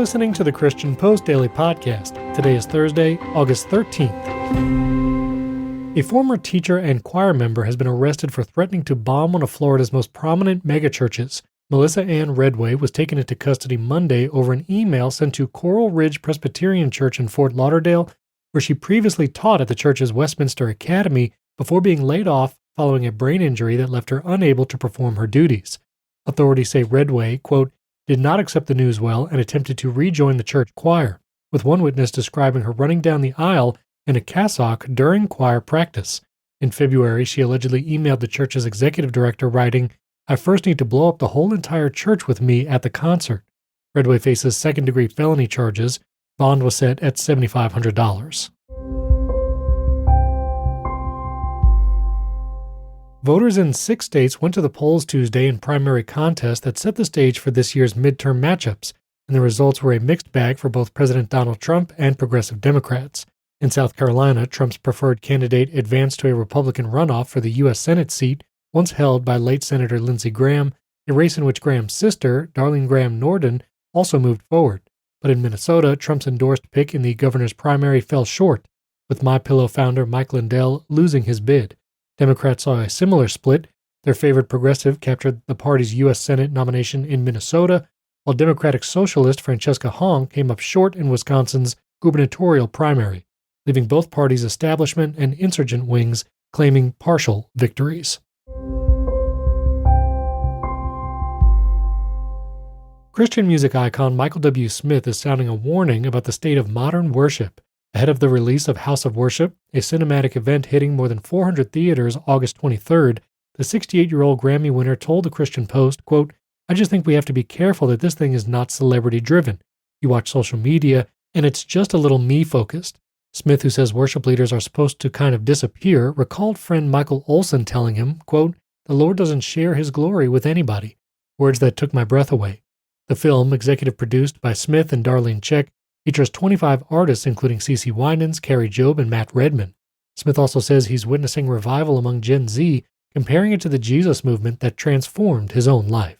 listening to the Christian Post Daily Podcast. Today is Thursday, August 13th. A former teacher and choir member has been arrested for threatening to bomb one of Florida's most prominent megachurches. Melissa Ann Redway was taken into custody Monday over an email sent to Coral Ridge Presbyterian Church in Fort Lauderdale, where she previously taught at the church's Westminster Academy before being laid off following a brain injury that left her unable to perform her duties. Authorities say Redway, quote, did not accept the news well and attempted to rejoin the church choir, with one witness describing her running down the aisle in a cassock during choir practice. In February, she allegedly emailed the church's executive director writing, I first need to blow up the whole entire church with me at the concert. Redway faces second-degree felony charges. Bond was set at $7,500. Voters in 6 states went to the polls Tuesday in primary contests that set the stage for this year's midterm matchups, and the results were a mixed bag for both President Donald Trump and progressive Democrats. In South Carolina, Trump's preferred candidate advanced to a Republican runoff for the U.S. Senate seat, once held by late Senator Lindsey Graham, a race in which Graham's sister, Darlene Graham Norden, also moved forward. But in Minnesota, Trump's endorsed pick in the governor's primary fell short, with MyPillow founder Mike Lindell losing his bid. Democrats saw a similar split. Their favored progressive captured the party's U.S. Senate nomination in Minnesota, while Democratic Socialist Francesca Hong came up short in Wisconsin's gubernatorial primary, leaving both parties' establishment and insurgent wings claiming partial victories. Christian music icon Michael W. Smith is sounding a warning about the state of modern worship. Ahead of the release of House of Worship, a cinematic event hitting more than 400 theaters August 23rd, the 68-year-old Grammy winner told the Christian Post, quote, I just think we have to be careful that this thing is not celebrity-driven. You watch social media, and it's just a little me-focused. Smith, who says worship leaders are supposed to kind of disappear, recalled friend Michael Olson telling him, quote, the Lord doesn't share his glory with anybody. Words that took my breath away. The film, executive produced by Smith and Darlene Check, features 25 artists including CeCe Winans, Carrie Job, and Matt Redman. Smith also says he's witnessing revival among Gen Z, comparing it to the Jesus movement that transformed his own life.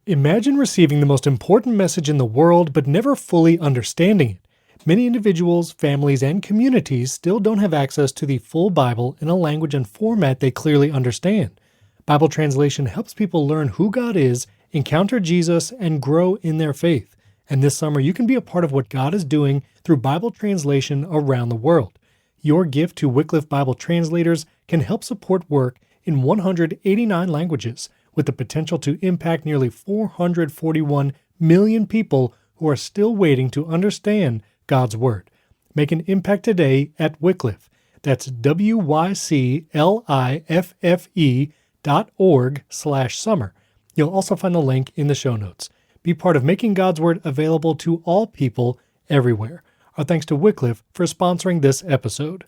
Imagine receiving the most important message in the world but never fully understanding it. Many individuals, families, and communities still don't have access to the full Bible in a language and format they clearly understand. Bible translation helps people learn who God is, encounter Jesus, and grow in their faith. And this summer, you can be a part of what God is doing through Bible translation around the world. Your gift to Wycliffe Bible translators can help support work in 189 languages, with the potential to impact nearly 441 million people who are still waiting to understand God's Word. Make an impact today at Wycliffe. That's wycliffe.org/summer. You'll also find the link in the show notes. Be part of making God's Word available to all people everywhere. Our thanks to Wycliffe for sponsoring this episode.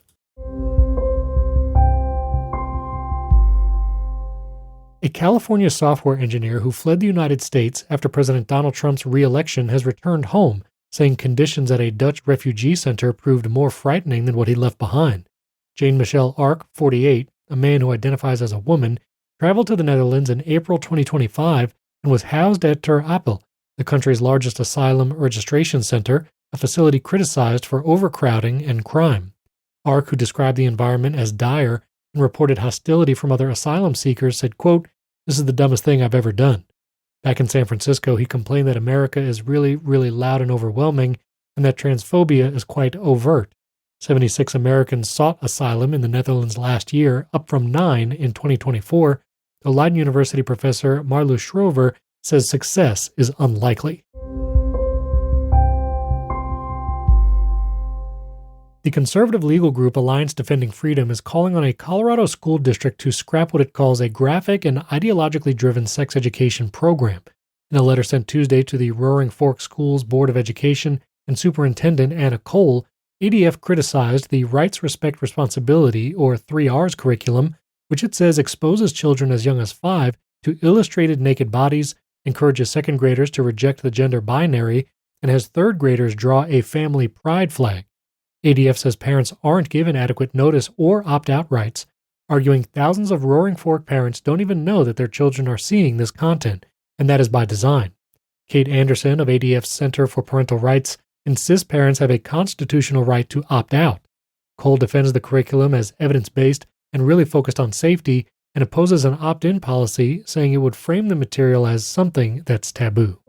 A California software engineer who fled the United States after President Donald Trump's re-election has returned home, saying conditions at a Dutch refugee center proved more frightening than what he left behind. Jane Michelle Ark, 48, a man who identifies as a woman, traveled to the Netherlands in April 2025 and was housed at Ter Apel, the country's largest asylum registration center, a facility criticized for overcrowding and crime. Ark, who described the environment as dire and reported hostility from other asylum seekers, said, quote, this is the dumbest thing I've ever done. Back in San Francisco, he complained that America is really, really loud and overwhelming, and that transphobia is quite overt. 76 Americans sought asylum in the Netherlands last year, up from 9 in 2024, though Leiden University professor Marloes Schroever says success is unlikely. The conservative legal group Alliance Defending Freedom is calling on a Colorado school district to scrap what it calls a graphic and ideologically driven sex education program. In a letter sent Tuesday to the Roaring Fork Schools Board of Education and Superintendent Anna Cole, ADF criticized the Rights, Respect, Responsibility, or 3Rs curriculum, which it says exposes children as young as 5 to illustrated naked bodies, encourages second graders to reject the gender binary, and has third graders draw a family pride flag. ADF says parents aren't given adequate notice or opt-out rights. arguing thousands of Roaring Fork parents don't even know that their children are seeing this content, and that is by design. Kate Anderson of ADF's Center for Parental Rights insists parents have a constitutional right to opt out. Cole defends the curriculum as evidence-based and really focused on safety, and opposes an opt-in policy, saying it would frame the material as something that's taboo.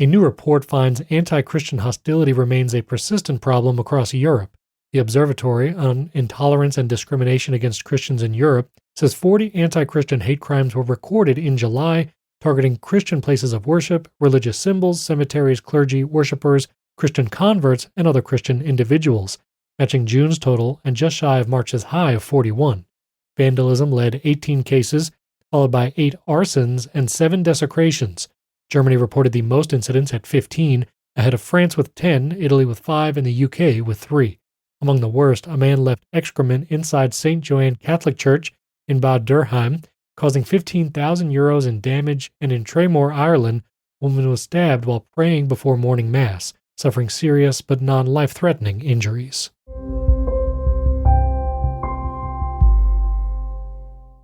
A new report finds anti-Christian hostility remains a persistent problem across Europe. The Observatory on Intolerance and Discrimination Against Christians in Europe says 40 anti-Christian hate crimes were recorded in July, targeting Christian places of worship, religious symbols, cemeteries, clergy, worshipers, Christian converts, and other Christian individuals, matching June's total and just shy of March's high of 41. Vandalism led 18 cases, followed by 8 arsons and 7 desecrations. Germany reported the most incidents at 15, ahead of France with 10, Italy with 5, and the UK with 3. Among the worst, a man left excrement inside St. Joanne Catholic Church in Bad Dürkheim, causing €15,000 in damage, and in Tremor, Ireland, a woman was stabbed while praying before morning mass, suffering serious but non-life-threatening injuries.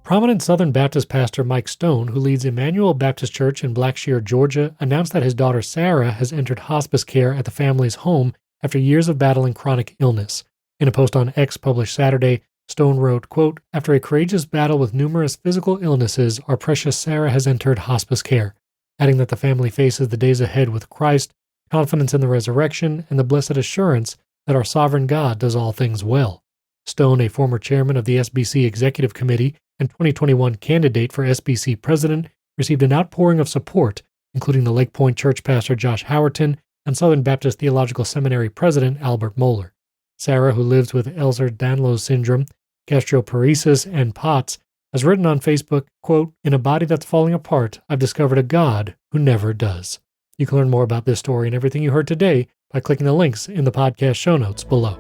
Prominent Southern Baptist pastor Mike Stone, who leads Emmanuel Baptist Church in Blackshear, Georgia, announced that his daughter Sarah has entered hospice care at the family's home after years of battling chronic illness. In a post on X published Saturday, Stone wrote, quote, "After a courageous battle with numerous physical illnesses, our precious Sarah has entered hospice care," adding that the family faces the days ahead with Christ, confidence in the resurrection, and the blessed assurance that our sovereign God does all things well. Stone, a former chairman of the SBC Executive Committee and 2021 candidate for SBC president, received an outpouring of support, including the Lake Point Church pastor Josh Howerton and Southern Baptist Theological Seminary president Albert Mohler. Sarah, who lives with Ehlers-Danlos syndrome, gastroparesis, and POTS, has written on Facebook, quote, "In a body that's falling apart, I've discovered a God who never does." You can learn more about this story and everything you heard today by clicking the links in the podcast show notes below.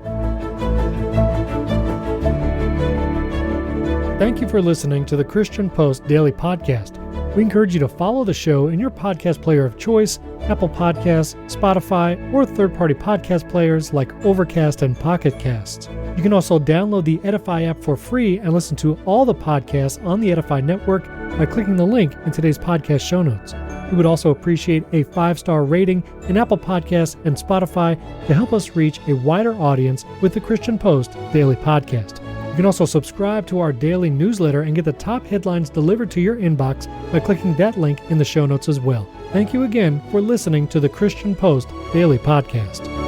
Thank you for listening to the Christian Post Daily Podcast. We encourage you to follow the show in your podcast player of choice, Apple Podcasts, Spotify, or third-party podcast players like Overcast and Pocket Casts. You can also download the Edify app for free and listen to all the podcasts on the Edify network by clicking the link in today's podcast show notes. We would also appreciate a 5-star rating in Apple Podcasts and Spotify to help us reach a wider audience with the Christian Post Daily Podcast. You can also subscribe to our daily newsletter and get the top headlines delivered to your inbox by clicking that link in the show notes as well. Thank you again for listening to the Christian Post Daily Podcast.